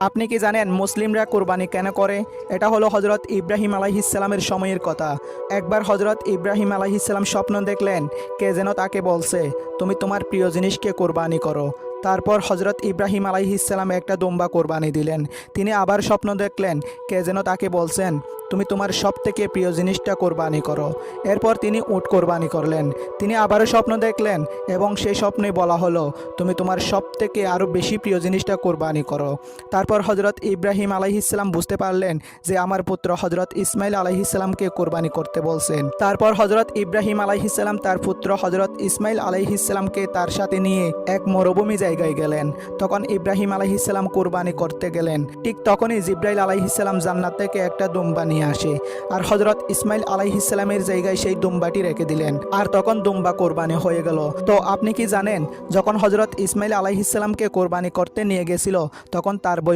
আপনি কি জানেন মুসলিমরা কোরবানি কেন করে? এটা হলো হজরত ইব্রাহিম আলাইহিসসালামের সময়ের কথা। একবার হজরত ইব্রাহিম আলাইহিসসালাম স্বপ্ন দেখলেন, কে যেন তাকে বলছে, তুমি তোমার প্রিয় জিনিসকে কোরবানি করো। তারপর হজরত ইব্রাহিম আলাইহিসসালাম একটা দুম্বা কোরবানি দিলেন। তিনি আবার স্বপ্ন দেখলেন, কে যেন তাকে বলছেন, তুমি তোমার সবথেকে প্রিয় জিনিসটা কোরবানি করো। এরপর তিনি উট কোরবানি করলেন। তিনি আবারও স্বপ্ন দেখলেন এবং সেই স্বপ্নে বলা হলো, তুমি তোমার সবথেকে আরও বেশি প্রিয় জিনিসটা কোরবানি করো। তারপর হজরত ইব্রাহিম আলাইহিসসালাম বুঝতে পারলেন যে আমার পুত্র হজরত ইসমাইল আলাইহিসসালামকে কোরবানি করতে বলছেন। তারপর হজরত ইব্রাহিম আলাইহিসসালাম তার পুত্র হজরত ইসমাইল আলাইহিসসালামকে তার সাথে নিয়ে এক মরুভূমি জায়গায় গেলেন। তখন ইব্রাহিম আলাইহিসসালাম কোরবানি করতে গেলেন। ঠিক তখনই জিব্রাইল আলাইহিসসালাম জান্নাত থেকে একটা দুম্বা নিয়ে আসে আর হজরত ইসমাইল আলাইহিসসালামের জায়গায় সেই দুম্বাটি রেখে দিলেন। আর তখন দুম্বা কোরবানি হয়ে গেল। তো আপনি কি জানেন, যখন হজরত ইসমাইল আলাইহিসসালামকে কোরবানি করতে নিয়ে গেছিল তখন তার বয়স